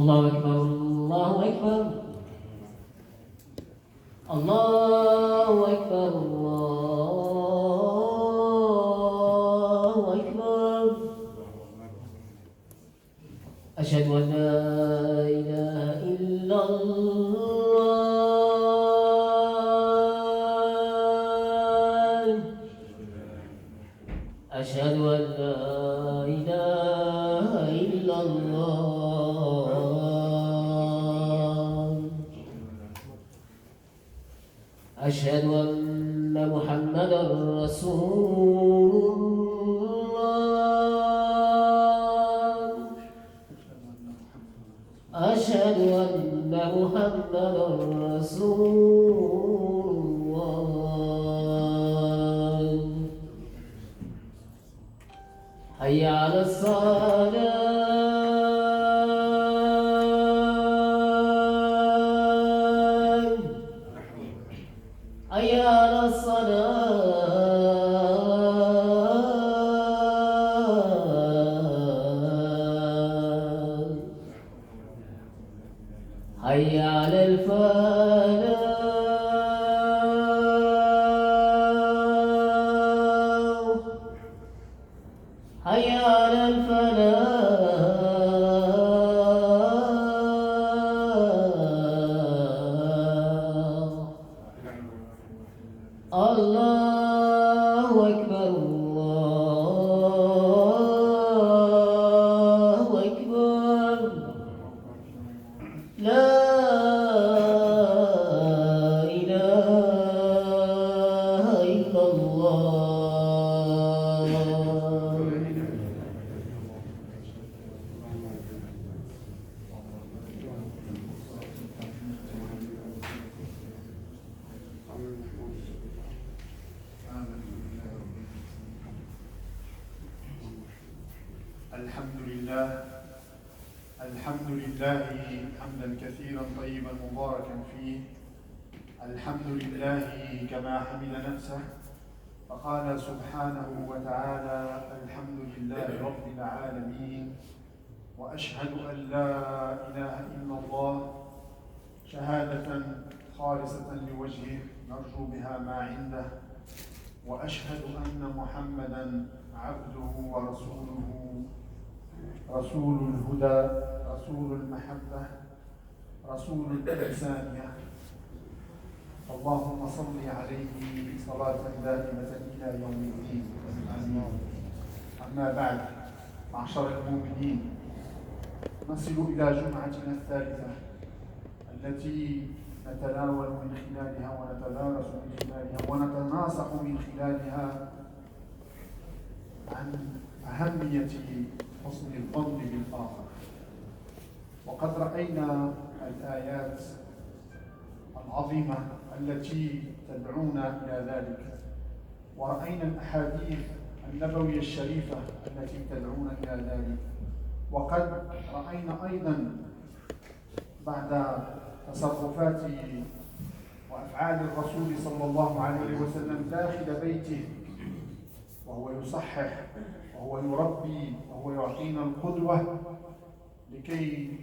الله أكبر الله أكبر الله أكبر الله أكبر. أشهد أن لا إله إلا الله. أشهد أن لا إله إلا الله. أشهد أن محمدا رسول الله. أشهد أن محمدا رسول الله. حي على الصلاة. حي على الصلاة. حي على الفلاح. حي على الفلاح. الله أكبر الله أكبر. لا إله إلا الله. الحمد لله حمدا كثيرا طيبا مباركا فيه. الحمد لله كما حمد نفسه فقال سبحانه وتعالى: الحمد لله رب العالمين، وأشهد أن لا إله إلا الله شهادة خالصة لوجهه نرجو بها ما عنده، وأشهد أن محمدا عبده ورسوله، رسول الهدى، رسول المحبة، رسول الإحسانية. اللهم صل عليه صلاة دائمة إلى يوم الدين. آمين. أما بعد، معشر المؤمنين، نصل إلى جمعتنا الثالثة التي نتناول من خلالها ونتدارس من خلالها ونتناصح من خلالها عن أهمية حسن الظن بالآخر. وقد رأينا الآيات العظيمة التي تدعونا إلى ذلك، ورأينا الأحاديث النبوية الشريفة التي تدعونا إلى ذلك، وقد رأينا أيضا بعد تصرفات وأفعال الرسول صلى الله عليه وسلم داخل بيته، وهو يصحح وهو يربي وهو يعطينا القدوة لكي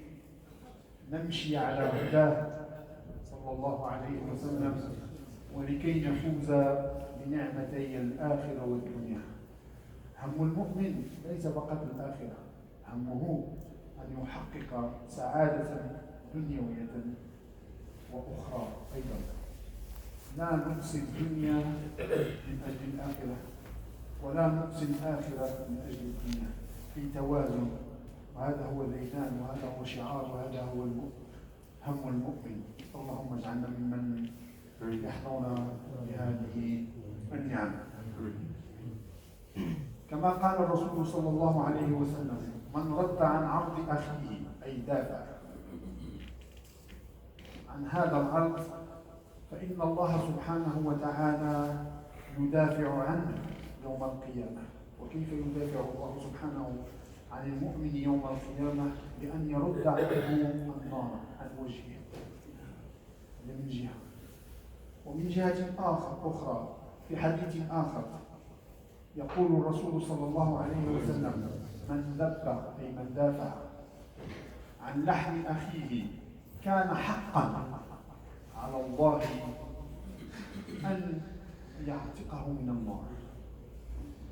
نمشي على هداه صلى الله عليه وسلم، ولكي نفوز بنعمتي الآخرة والدنيا. هم المؤمن ليس فقط الآخرة، همه أن يحقق سعادة دنيوية وأخرى أيضا. لا نقصي الدنيا من أجل الآخرة، ولا نقصي الآخرة من أجل الدنيا، في توازن. وهذا هو الإيمان، وهذا هو شعار، وهذا هو هم المؤمن. اللهم اجعلنا ممن يحظون بهذه النعم. كما قال الرسول صلى الله عليه وسلم: من رد عن عرض أخيه، أي دافع عن هذا العرض، فإن الله سبحانه وتعالى يدافع عنه يوم القيامة. وكيف يدافع الله سبحانه عن المؤمن يوم القيامة؟ بأن يرد عنه النار عن وجهه من جهة، ومن جهة أخرى في حديث آخر يقول الرسول صلى الله عليه وسلم: من ذب، أي من دافع عن لحم أخيه كان حقا على الله أن يعتقه من النار.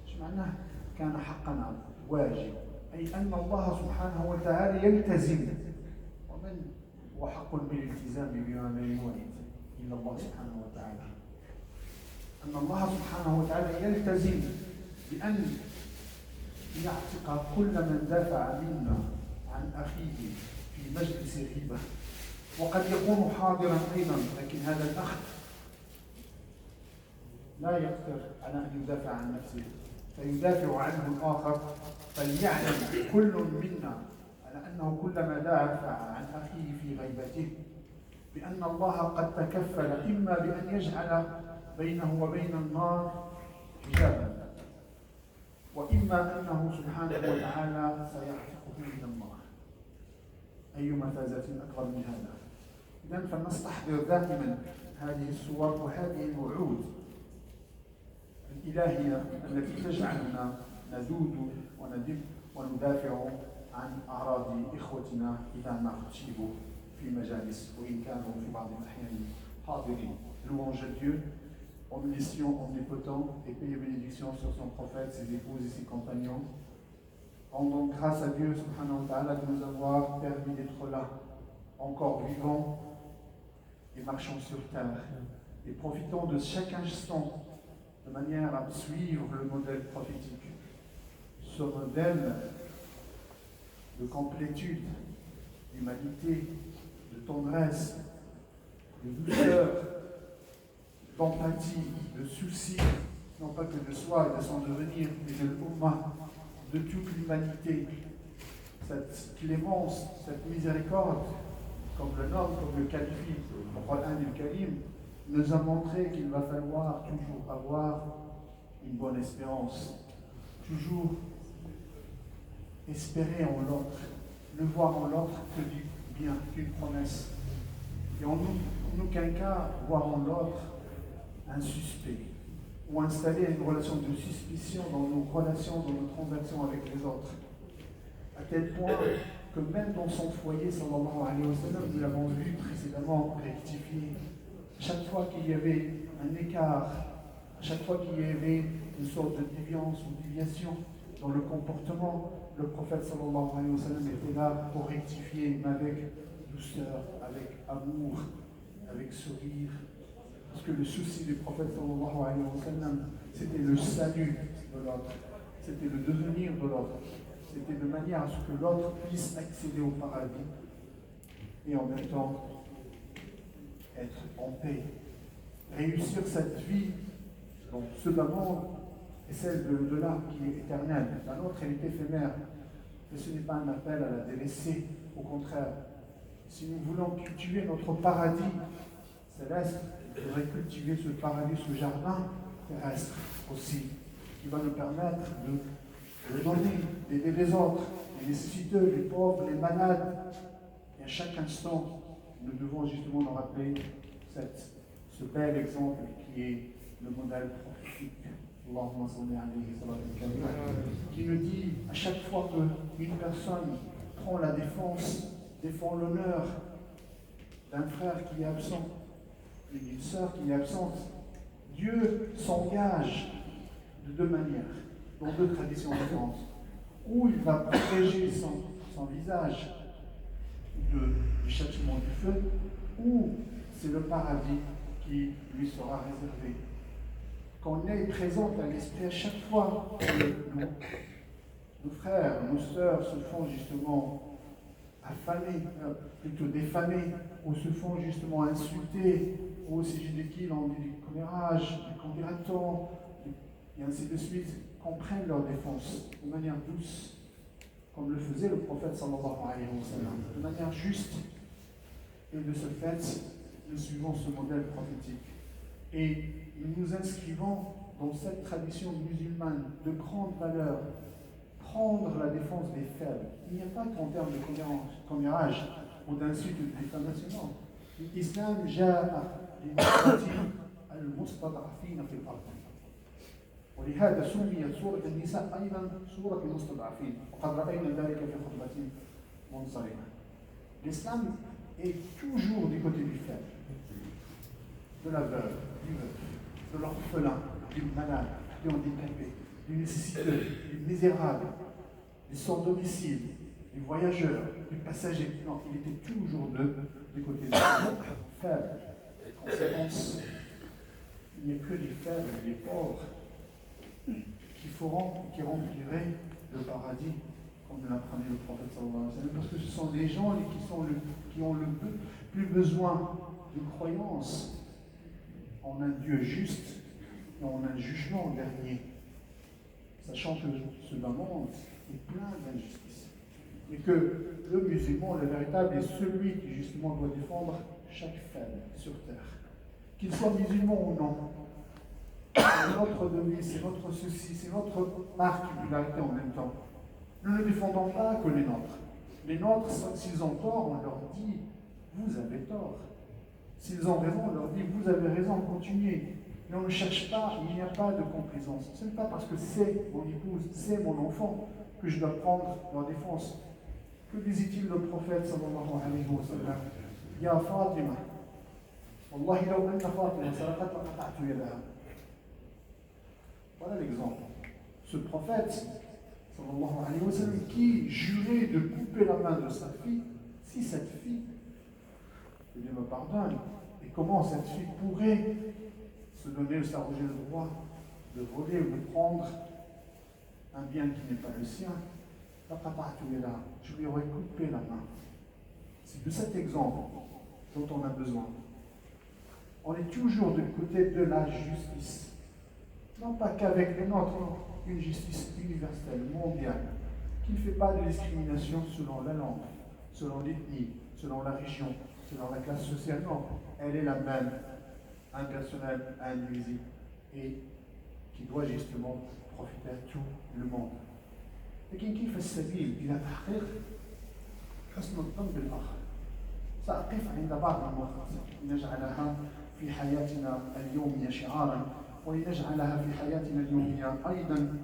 شو معناه كان حقا واجب؟ أي أن الله سبحانه وتعالى يلتزم، ومن هو حق بالالتزام بما لا يريد إلا الله سبحانه وتعالى، أن الله سبحانه وتعالى يلتزم بأن يعتق كل من دافع منا عن أخيه في مجلس غيبة، وقد يكون حاضرا أيضا، لكن هذا الأخ لا يقدر على أن يدافع عن نفسه فيدافع عنه الآخر، فليعلم كل منا على أنه كلما دافع عن أخيه في غيبته بأن الله قد تكفل إما بأن يجعل بينه وبين النار حجابا، وإما أنه سبحانه وتعالى سيعتقه من النار. أي مفازة أكبر من هذا؟ إذن فلنستحضر دائما هذه الصور وهذه الوعود الإلهية التي تجعلنا نذود وندب وندافع عن أعراض إخوتنا إذا ما اختيبوا في مجالس وإن كانوا في بعض الأحيان حاضرين. Louange à Dieu, omniscient, omnipotent, et paix et bénédiction sur son prophète, ses épouses et ses compagnons. Rendons grâce à Dieu subhanahu wa ta'ala de nous avoir permis d'être là, encore vivants et marchant sur terre. Et profitons de chaque instant de manière à suivre le modèle prophétique. Ce modèle de complétude, d'humanité, de tendresse, de douceur, d'empathie, de souci, non pas que de soi et de son devenir, mais de l'Ummah, de toute l'humanité. Cette clémence, cette miséricorde, comme le nomme, comme le qualifie le Coran al-Karim, nous a montré qu'il va falloir toujours avoir une bonne espérance, toujours espérer en l'autre, ne voir en l'autre que du bien, qu'une promesse. Et en aucun cas voir en l'autre un suspect, ou installer une relation de suspicion dans nos relations, dans nos transactions avec les autres. À tel point que même dans son foyer, sallallahu alayhi wa sallam, nous l'avons vu précédemment rectifier. Chaque fois qu'il y avait un écart, à chaque fois qu'il y avait une sorte de déviance ou déviation dans le comportement, le prophète sallallahu alayhi wa sallam était là pour rectifier, mais avec douceur, avec amour, avec sourire. Parce que le souci du prophète sallallahu alayhi wa sallam, c'était le salut de l'autre, c'était le devenir de l'autre, c'était de manière à ce que l'autre puisse accéder au paradis et en même temps être en paix, réussir cette vie. Donc ce bas monde est celle de l'âme qui est éternelle, la nôtre elle est éphémère, mais ce n'est pas un appel à la délaisser, au contraire. Si nous voulons cultiver notre paradis céleste, il faudrait cultiver ce paradis, ce jardin terrestre aussi, qui va nous permettre de donner, d'aider les autres, les nécessiteux, les pauvres, les malades. Et à chaque instant, nous devons justement nous rappeler ce bel exemple qui est le modèle prophétique, qui nous dit à chaque fois qu'une personne prend la défense, défend l'honneur d'un frère qui est absent, une sœur qui est absente, Dieu s'engage de deux manières, dans deux traditions différentes. Ou il va protéger son visage du châtiment du feu, ou c'est le paradis qui lui sera réservé. Qu'on est présente à l'esprit à chaque fois que nos frères, nos sœurs se font justement affamer, plutôt défamer, ou se font justement insulter, ou au sujet de qui l'on dit du commérage, du conviraton, et ainsi de suite, qu'on prenne leur défense de manière douce, comme le faisait le prophète sallallahu alayhi wa sallam, de manière juste. Et de ce fait, nous suivons ce modèle prophétique. Et nous nous inscrivons dans cette tradition musulmane de grande valeur, prendre la défense des faibles. Il n'y a pas qu'en termes de commérage ou d'insulte ou de diffamation. L'islam جاء لنصرة المستضعفين في الأرض. ولهذا سميت سورة النساء أيضا سورة المستضعفين، وقد رأينا ذلك في خطبة منصرمة. L'islam est toujours du côté du faible, de la veuve, du veuf, de l'orphelin, du malade, du handicapé, du nécessiteux, du misérable, du sans domicile, du voyageur, du passager. Non, il était toujours du côté du faible. Conséquence, il n'y a que les faibles, les pauvres, qui rempliraient le paradis, comme l'apprenait le prophète sallallahu alayhi wa sallam, parce que ce sont des gens qui ont le plus besoin de croyance en un Dieu juste et en un jugement dernier, sachant que ce monde est plein d'injustice. Et que le musulman, le véritable, est celui qui justement doit défendre chaque faible sur terre. Qu'il soit musulman ou non. C'est notre devise, c'est notre souci, c'est notre particularité en même temps. Nous ne défendons pas que les nôtres. Les nôtres, s'ils ont tort, on leur dit « vous avez tort ». S'ils ont raison, on leur dit « vous avez raison, continuez ». Mais on ne cherche pas, il n'y a pas de complaisance. Ce n'est pas parce que c'est mon épouse, c'est mon enfant que je dois prendre leur défense. Que disait-il le prophète sallallahu alayhi wa sallam? Ya Fatima, Wallahi law anna Fatima saraqat laqata'tu yadaha. Voilà l'exemple. Ce prophète sallallahu alayhi wa sallam qui jurait de couper la main de sa fille, si cette fille, que Dieu me pardonne, et comment cette fille pourrait se donner ou s'arroger le droit de voler ou de prendre un bien qui n'est pas le sien, je lui aurais coupé la main. C'est de cet exemple dont on a besoin. On est toujours du côté de la justice. Non pas qu'avec les nôtres, non. Une justice universelle, mondiale, qui ne fait pas de discrimination selon la langue, selon l'ethnie, selon la région, selon la classe sociale. Non, elle est la même, impersonnelle, indivisible, et qui doit justement profiter à tout le monde. لكن كيف السبيل إلى تحقيق حسن الظن بالآخر؟ سأقف عند بعض المواقف لنجعلها في حياتنا اليومية شعارا ولنجعلها في حياتنا اليومية أيضا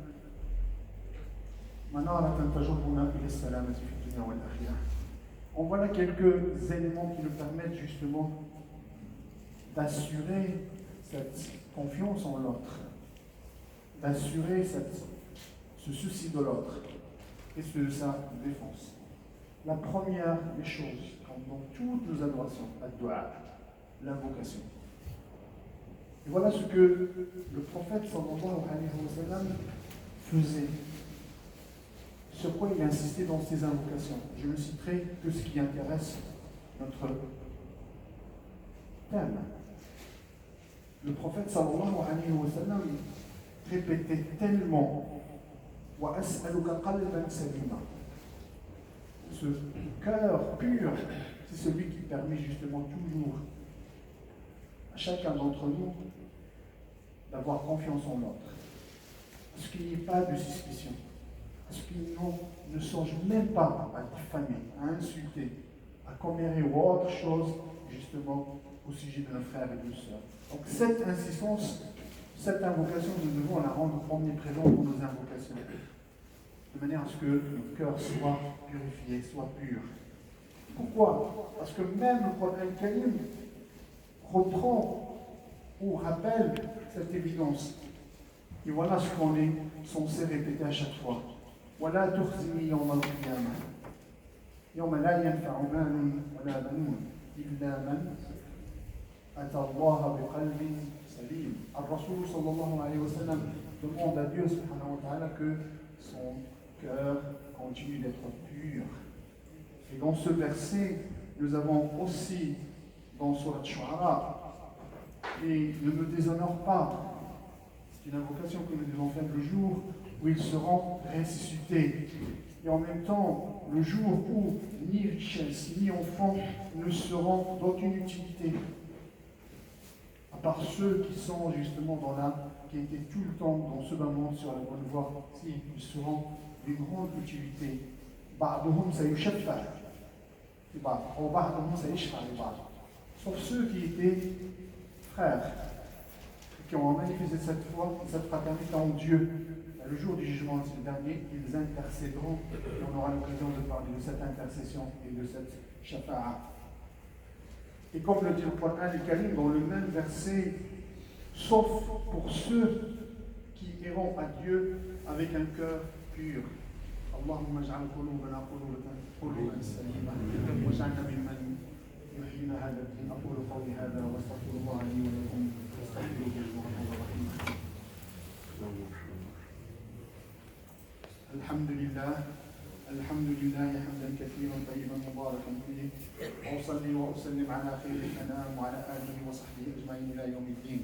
منارة تجرنا إلى السلامة في الدنيا والآخرة. En voilà quelques éléments qui nous permettent justement d'assurer cette confiance en l'autre, d'assurer ce souci de l'autre et de sa défense. La première des choses, comme dans toutes nos adorations, la dua, l'invocation. Et voilà ce que le prophète sallallahu alayhi wa sallam faisait, sur quoi il insistait dans ses invocations. Je ne citerai que ce qui intéresse notre thème. Le prophète sallallahu alayhi wa sallam répétait tellement ce cœur pur, c'est celui qui permet justement toujours à chacun d'entre nous d'avoir confiance en l'autre. Parce qu'il n'y ait pas de suspicion. Parce qu'il ne songe même pas à diffamer, à insulter, à commérer ou autre chose justement au sujet de nos frères et de nos sœurs. Donc cette insistance, cette invocation, nous devons la rendre omniprésente pour nos invocations. De manière à ce que notre cœur soit purifié, soit pur. Pourquoi? Parce que même le prophète Karim reprend ou rappelle cette évidence. Et voilà ce qu'on est censé répéter à chaque fois. Voilà tukhzini yawm al-qiyamah. Yawma la yanfa'u malun wa la banun illa man ata Allah biqalbin salim. Al-Rasul sallallahu alayhi wa sallam demande à Dieu subhanahu wa ta'ala que son cœur continue d'être pur. Et dans ce verset, nous avons aussi dans Surat Shu'ara, et ne me déshonore pas. C'est une invocation que nous devons faire le jour où ils seront ressuscités. Et en même temps, le jour où ni richesse, ni enfants ne seront d'aucune utilité. À part ceux qui sont justement qui étaient tout le temps dans ce bas monde sur la bonne voie, ils seront d'une grande utilité. Sauf ceux qui étaient frères, qui ont manifesté cette foi, cette fraternité en Dieu, Le jour du jugement dernier, ils intercéderont et on aura l'occasion de parler de cette intercession et de cette shafa'a. Et comme le dit le Coran al-Karim dans le même verset, sauf pour ceux qui iront à Dieu avec un cœur pur. اللهم اجعل قلوبنا قلوبا سليمة واجعلنا ممن يحيين هذا الدين. أقول قولي هذا واستغفر الله لي ولكم واستغفروه إنه هو الرحيم. الحمد لله حمدا كثيرا طيبا مباركا فيه واصلي واسلم على خير الانام وعلى اله وصحبه اجمعين الى يوم الدين.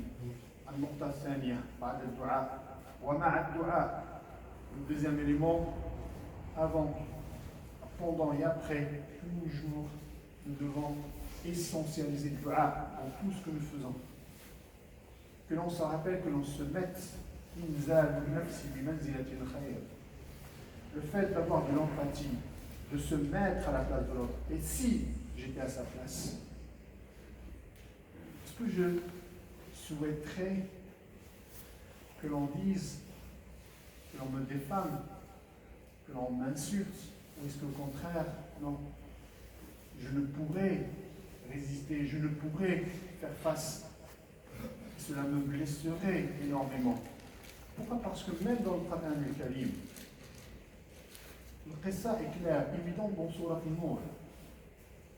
النقطه الثانيه بعد الدعاء ومع الدعاء. Le deuxième élément, avant, pendant et après, toujours nous devons essentialiser le dua dans tout ce que nous faisons. Que l'on se rappelle, que l'on se mette le fait d'avoir de l'empathie, de se mettre à la place de l'autre. Et si j'étais à sa place, est-ce que je souhaiterais que l'on dise, que l'on me défame, que l'on m'insulte, ou est-ce qu'au contraire, non, je ne pourrais résister, je ne pourrais faire face, cela me blesserait énormément. Pourquoi? Parce que même dans le Coran al-Karim, le qissa est clair, évident dans Surat al-Nur.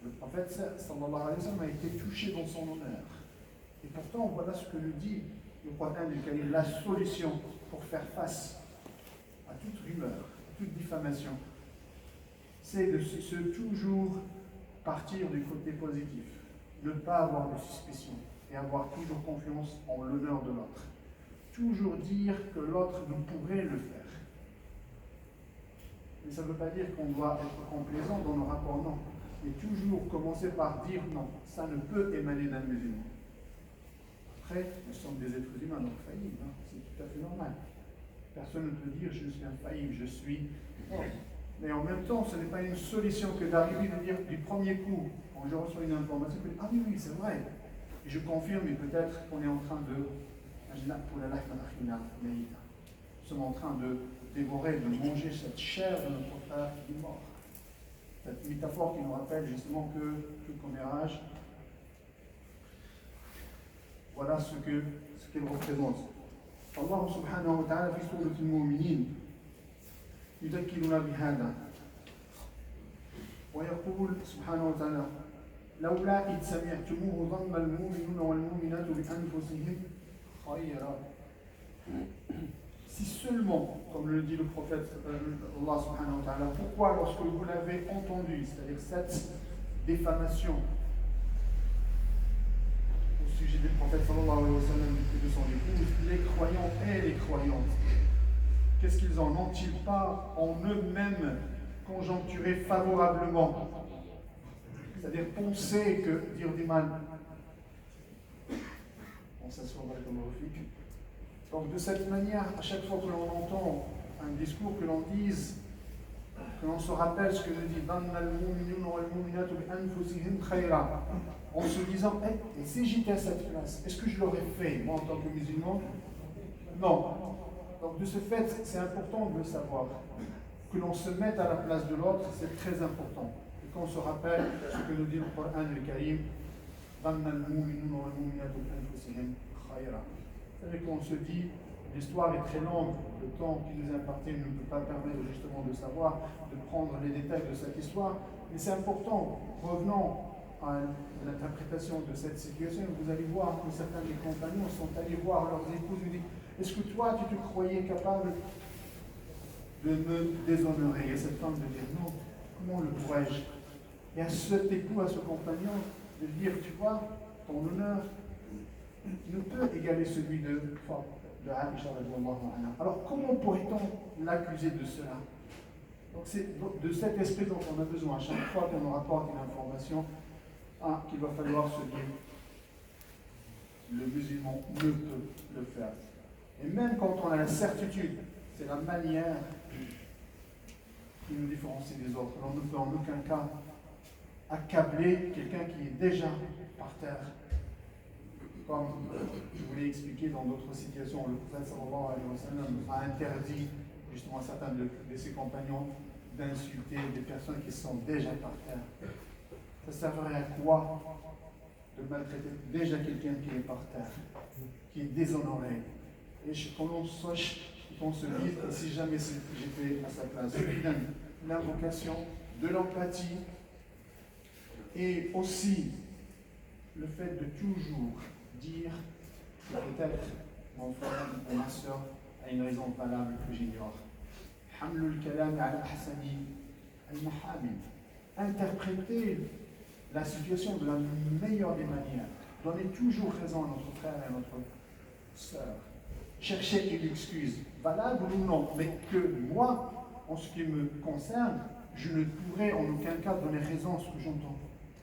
Le prophète sallallahu alayhi wa sallam a été touché dans son honneur. Et pourtant, voilà ce que nous dit le Coran al-Karim, la solution pour faire face à toute rumeur, à toute diffamation, c'est de toujours partir du côté positif, ne pas avoir de suspicion et avoir toujours confiance en l'honneur de l'autre. Toujours dire que l'autre nous pourrait le faire. Mais ça ne veut pas dire qu'on doit être complaisant dans nos rapports, non. Mais toujours commencer par dire non, ça ne peut émaner d'un musulman. Après, nous sommes des êtres humains, donc faillibles, hein. C'est tout à fait normal. Personne ne peut dire je suis infaillible, je suis... Oh. Mais en même temps, ce n'est pas une solution que d'arriver de dire du premier coup, quand je reçois une information, que ah oui, c'est vrai. Et je confirme, et peut-être qu'on est en train de... Nous sommes en train de dévorer, de manger cette chair de notre frère qui est mort. Cette métaphore qui nous rappelle justement que tout commérage, voilà ce qu'elle représente. Allah subhanahu wa ta'ala fi surat al-Mu'minin يذكرنا بهذا ويقول سبحانه وتعالى لولا إذ سمعتموه ظن المؤمنون والمؤمنات بأنفسهم خيرا. Si seulement, comme le dit le prophète Allah subhanahu wa ta'ala, pourquoi lorsque vous l'avez entendu, c'est-à-dire cette diffamation au sujet du prophète sallallahu alayhi wa sallam et de son épouse, les croyants et les croyantes, qu'est-ce qu'ils en ont-ils pas en eux-mêmes conjoncturé favorablement? C'est-à-dire penser que dire du mal. On s'assoit comme au flic. Donc de cette manière, à chaque fois que l'on entend un discours, que l'on dise, que l'on se rappelle ce que nous dit en se disant, et si j'étais à cette place, est-ce que je l'aurais fait, moi en tant que musulman? Non. Donc de ce fait, c'est important de le savoir. Que l'on se mette à la place de l'autre, c'est très important. Et qu'on se rappelle ce que nous dit le Coran al-Karim, vous savez qu'on se dit, l'histoire est très longue, le temps qui nous est imparti ne peut pas permettre justement de savoir, de prendre les détails de cette histoire, mais c'est important. Revenons à l'interprétation de cette situation, vous allez voir que certains des compagnons sont allés voir leurs épouses et disent, est-ce que toi tu te croyais capable de me déshonorer? Et cette femme de dire non, comment le pourrais-je? Et à cet époux, à ce compagnon, de dire, tu vois, ton honneur ne peut égaler celui de Aïcha. Alors comment pourrait-on l'accuser de cela? Donc c'est de cet esprit dont on a besoin à chaque fois qu'on nous rapporte une information, qu'il va falloir se dire, le musulman ne peut le faire. Et même quand on a la certitude, c'est la manière qui nous différencie des autres. On ne peut en aucun cas accabler quelqu'un qui est déjà par terre. comme je vous l'ai expliqué dans d'autres situations, le prophète sallallahu alayhi wa sallam a interdit justement à certains de ses compagnons d'insulter des personnes qui sont déjà par terre. Ça servirait à quoi de maltraiter déjà quelqu'un qui est par terre, qui est déshonoré? Et qu'on se dise, et si jamais j'étais à sa place, l'invocation de l'empathie et aussi le fait de toujours dire que peut-être mon frère ou ma soeur a une raison valable que j'ignore. Hamlul kalam ala ahsani al-mahamid. Interpréter la situation de la meilleure des manières. Donner toujours raison à notre frère et à notre sœur. Chercher une excuse, valable ou non, mais que moi, en ce qui me concerne, je ne pourrais en aucun cas donner raison à ce que j'entends.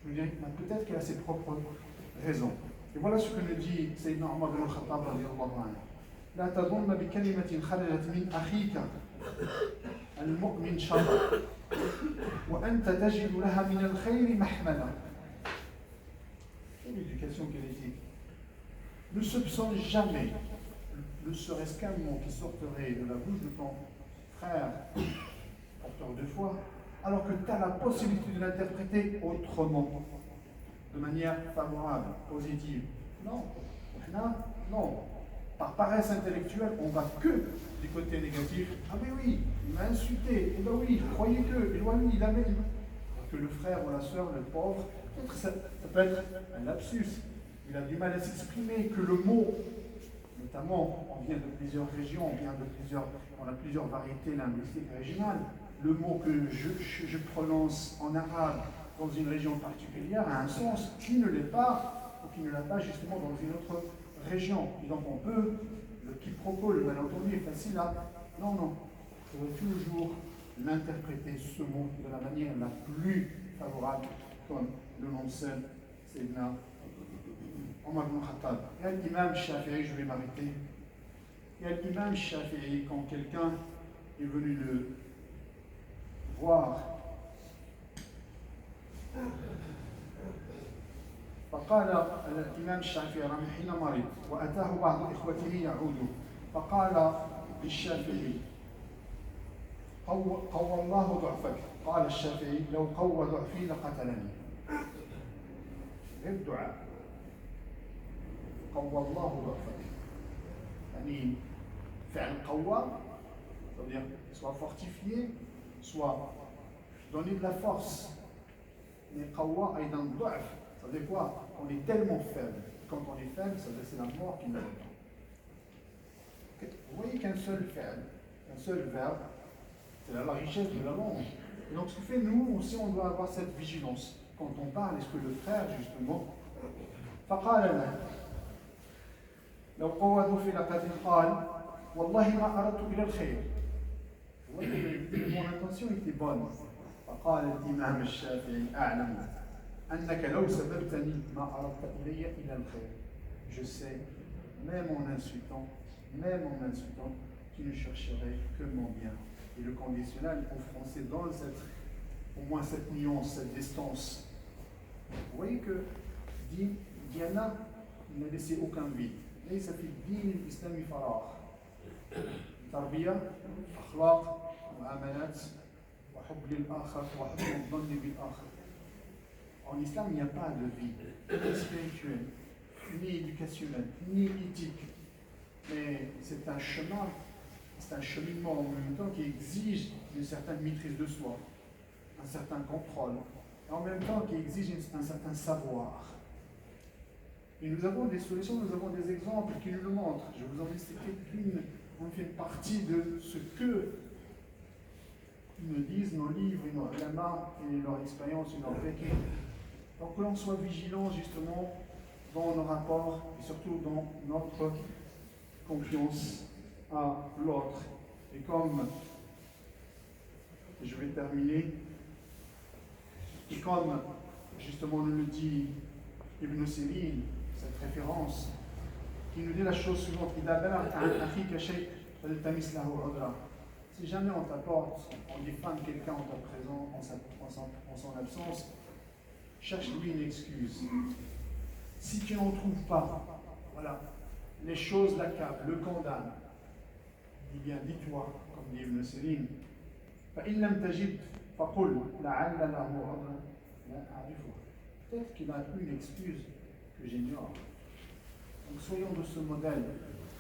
Je dirais, peut-être qu'elle a ses propres raisons. Et voilà ce que nous dit Sayyidina Omar ibn al-Khattab radiyallahu anhu. لا تظن بكلمة خرجت من أخيك المؤمن شر وأنت تجد لها من الخير محملا. Quelle éducation, quelle éthique. Ne soupçonne jamais, ne serait-ce qu'un mot qui sortirait de la bouche de ton frère, porteur de foi, alors que tu as la possibilité de l'interpréter autrement, de manière favorable, positive. Non, non. Par paresse intellectuelle, on ne va que du côté négatif. Ah mais oui, il m'a insulté. Eh bien oui, croyez que, et oui, il avait. Que le frère ou la sœur, le pauvre, ça peut être un lapsus. Il a du mal à s'exprimer, que le mot, notamment, on vient de plusieurs régions, on a plusieurs variétés linguistiques régionales. Le mot que je prononce en arabe dans une région particulière a un sens qui ne l'est pas, ou qui ne l'a pas justement dans une autre région. Et donc on peut, le quiproquo, le malentendu est facile à... Non. Il faut toujours l'interpréter, ce mot, de la manière la plus favorable, comme le nom seul, c'est Omar ibn Khattab. Il y a l'imam Shafi'i, je vais m'arrêter. Il y a l'imam Shafi'i, quand quelqu'un est venu le voir, فقال الإمام الشافعي حين مرض وأتاه بعض إخوته يعود فقال للشافعي قوى الله ضعفك. قال الشافعي لو قوى ضعفي لقتلني. غير الدعاء. قوى الله ضعفك. يعني فعل قوى, c'est-à-dire soit fortifié, soit donner de la force. Mais قوى أيضا ضعف. Ça veut dire quoi? On est tellement faible. Quand on est faible, ça veut dire c'est la mort qui nous attend. Vous voyez qu'un seul verbe, c'est la richesse de la langue. Et donc ce qui fait, nous aussi, on doit avoir cette vigilance. Quand on parle, est-ce que le frère, justement, فقال له لو قوّضوا في لقد قال والله ما أردت إلى الخير. Vous voyez, mon intention était bonne. فقال الإمام الشافعي أعلم أنك لو سببتني ما أردت إلي إلى الخير. Je sais, même en insultant, tu ne chercherais que mon bien. Et le conditionnel en français donne au moins cette nuance, cette distance. Vous voyez que Diana n'a laissé aucun vide. ليس في الدين الإسلامي فراغ. تربية، أخلاق، معاملات، وحب للآخر وحسن الظن بالآخر. En islam, il n'y a pas de vie, ni spirituelle, ni éducationnelle, ni éthique. Mais c'est un chemin, c'est un cheminement en même temps qui exige une certaine maîtrise de soi, un certain contrôle, et en même temps qui exige un certain savoir. Et nous avons des solutions, nous avons des exemples qui nous le montrent. Je vous en ai cité une partie de ce que nous disent nos livres, nos ulama et leur expérience et leur vécu. Donc que l'on soit vigilant justement dans nos rapports et surtout dans notre confiance à l'autre. Et comme je vais terminer, et comme justement nous le dit Ibn Sirin, cette référence, qui nous dit la chose suivante: si jamais on t'apporte, on défame quelqu'un en ta présence, en son absence, cherche-lui une excuse. Si tu n'en trouves pas, voilà, les choses l'accablent, le condamnent. Il dit bien, dis-toi, comme dit Ibn Sirin, فإن لم تجد فقل لعل له عذرا لا أعرفه. Peut-être qu'il a une excuse que j'ignore. Donc soyons de ce modèle,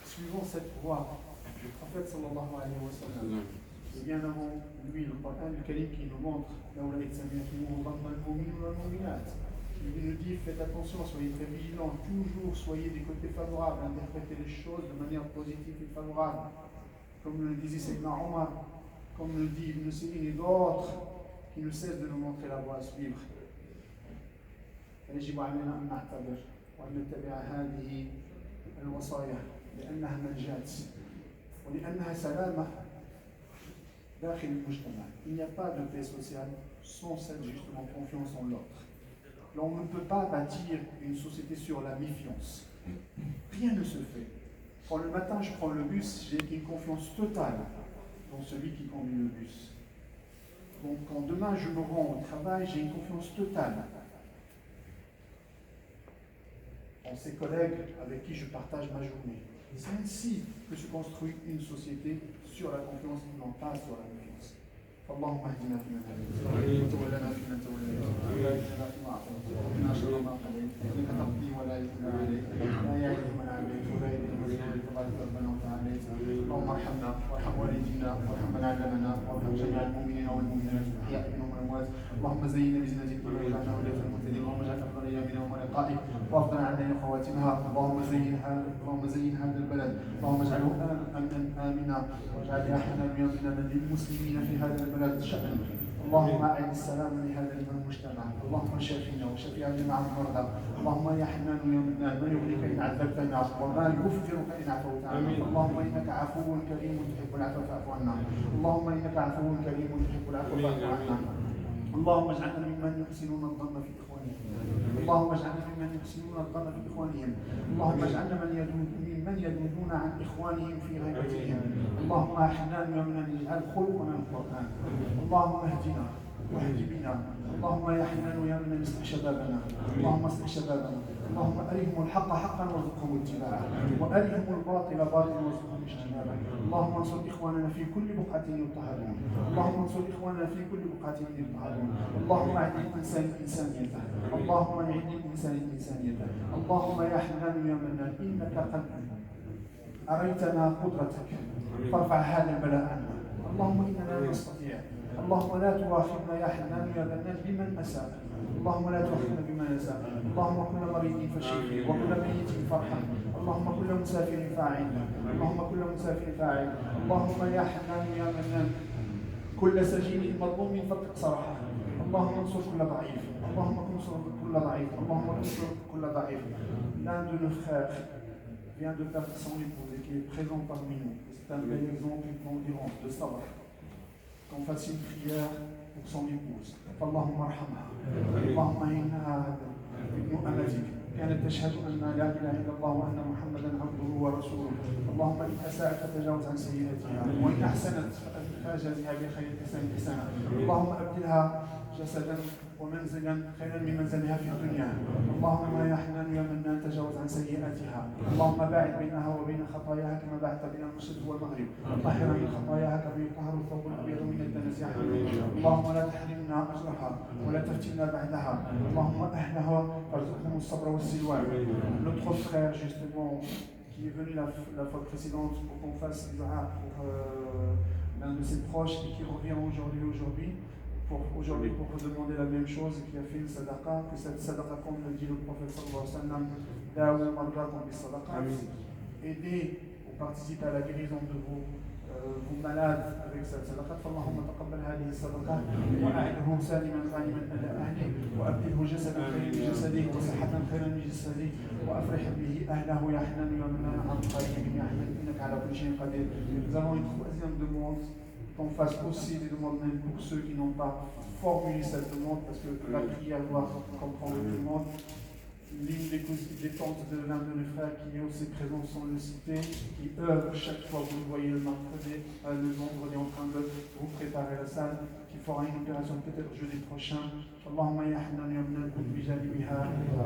suivons cette voie du prophète sallallahu alayhi wa sallam. Et bien avant lui, le Coran du Karim qui nous montre, là où il nous dit, faites attention, soyez très vigilants, toujours soyez des côtés favorables, interprétez les choses de manière positive et favorable. Comme le disait Sayyidina Omar, comme le dit Ibn Sirin et d'autres qui ne cessent de nous montrer la voie à suivre. يجب علينا أن نعتبر وأن نتبع هذه الوصايا لأنها منجاة ولأنها سلامة داخل المجتمع. Il n'y a pas de paix sociale sans cette justement confiance en l'autre. On ne peut pas bâtir une société sur la méfiance. Rien ne se fait. Quand le matin je prends le bus, j'ai une confiance totale dans celui qui conduit le bus. Donc quand demain je me rends au travail, j'ai une confiance totale en ces collègues avec qui je partage ma journée. C'est ainsi que se construit une société sur la confiance et non pas sur la méfiance. اللهم اهدنا فيمن هديت وتولنا فيمن توليت وبارك لنا فيما اعطيت وقنا شر ما قضيت انك تقضي ولا يقضى عليك لا يعز من عافيت ولا يذل من عافيت تبارك ربنا وتعاليت. اللهم ارحمنا وارحم والدينا وارحم من علمنا وارحم جميع المؤمنين والمؤمنات الاحياء منهم والاموات. اللهم زينا بزينة الدين واجعلنا هداة المهتدين. اللهم اجعل افضل ايامنا يوم لقائك وافضل علينا خواتمها. اللهم زين هذا البلد. اللهم اجعله امنا واجعل احنا بيومنا من المسلمين في هذا البلد شأن. اللهم أعد السلام لهذا المجتمع. اللهم شفينا وشفي جميع المرضى. اللهم يا حنان يا منان ما يغنيك إن عذبتنا وما يغفرك إن عفوت عنا. اللهم إنك عفو كريم تحب العفو فاعف عنا. اللهم إنك عفو كريم تحب العفو فاعف عنا. اللهم اجعلنا ممن يحسنون الظن في إخوانهم. اللهم اجعلنا ممن يحسنون الظن في إخوانهم. اللهم اجعلنا ممن يدودون عن إخوانهم في غيبتهم. اللهم حنان يا من اجعل خلقنا القرآن. اللهم اهدنا واهد بنا. اللهم يا حنان يا من اصلح شبابنا. اللهم اصلح شبابنا. اللهم أرهم الحق حقا وارزقهم اتباعه وأرهم الباطل باطلا وارزقهم اجتنابه. اللهم انصر إخواننا في كل بقعة يضطهدون. اللهم انصر إخواننا في كل بقعة يضطهدون. اللهم أعد الإنسان إنسانيته. اللهم أعد الإنسان إنسانيته. اللهم يا حنان يا منان إنك قد أريتنا قدرتك فارفع هذا البلاء عنا. اللهم إننا لا نستطيع. اللهم لا تؤاخذنا يا حنان يا منان بمن أساء. اللهم لا تؤاخذنا بمن أساء. اللهم كل مريض فشفه وكل ميت فارحم. اللهم كل مسافر فاعنا. اللهم كل مسافر فاعل. اللهم يا حنان يا منان كل سجين مظلوم فاتق سرحه. اللهم انصر كل ضعيف. اللهم انصر كل ضعيف. اللهم انصر كل ضعيف. L'un de nos frères vient de perdre son épouse et qui est présent parmi nous. C'est un bel exemple d'endurance, de sabr. Qu'on fasse une prière pour son épouse. اللهم ارحمها. اللهم انها ابن امتك كانت تشهد ان لا اله الا الله وان محمدا عبده ورسوله. اللهم ان اساءت فتجاوز عن سيئاتها وان احسنت فاجازها بخير احسانا. اللهم ابدلها جسدا ومنزلا خيرا من منزلها في الدنيا. اللهم يا حنان يا منان تجاوز عن سيئاتها. اللهم باعد بينها وبين خطاياها كما باعدت بين المشرق والمغرب. طهرها من خطاياها كما يطهر الثوب الابيض من الدنس يا حنان. اللهم لا تحرمنا اجرها ولا تفتنا بعدها. اللهم اهلها وارزقهم الصبر والسلوان. Notre frère justement qui est venu la fois précédente pour qu'on fasse dua pour l'un de ses proches et qui revient aujourd'hui pour vous demander la même chose et qui a fait une sadaqa, que cette sadaqa, comme le dit le prophète sallallahu alayhi wa sallam, da'u mardakum bis sadaqat, aidez ou participez à la guérison de vos malades avec cette sadaqa. Allahumma taqabbal hadhihi sadaqa wa a'idhu saliman ghaniman ala ahli wa abdilhu jasadan khayran min jasadihi wa sihhatan khayran min jasadihi wa afrih bihi ahlahu ya hanan ya mannan an qaribin ya hanan innaka ala kulli shay'in qadir. Nous avons une troisième demande. Qu'on fasse aussi des demandes même pour ceux qui n'ont pas formulé cette demande, parce que la prière doit comprendre tout le monde. l'une des tantes de l'un de mes frères qui est aussi présent sans le citer, qui œuvre chaque fois, vous le voyez le mercredi, le vendredi en train de vous préparer la salle, qui fera une opération peut-être jeudi prochain. اللهم يا حنان يا من الكل بجانبها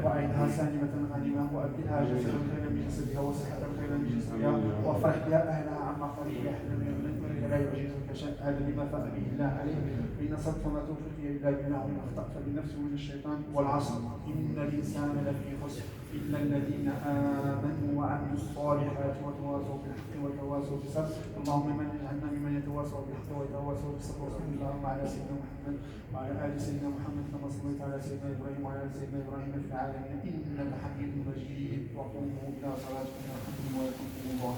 وأعدها سالمة غانمة وأبدلها جسدا خيرا من جسدها وصحة خيرا من جسدها وافرح بها أهلها عما قريب يا حنان يا من الكل لا يعجزك شيء هذا لما فاء به الله عليه إن صدق ما توفيق إلا بالله وإن أخطأت فبنفسه من الشيطان والعصر إن الإنسان لفي خسر إلا الذين آمنوا وعملوا الصالحات وتواصوا بالحق وتواصوا بالصبر اللهم من اجعلنا ممن يتواصوا بالحق ويتواصوا بالصبر وصلى اللهم على سيدنا محمد وعلى آل سيدنا محمد كما صليت على سيدنا إبراهيم وعلى آل سيدنا إبراهيم في العالمين إنك حميد مجيد وقوموا إلى صلاتكم والحمد لله ولكم الله.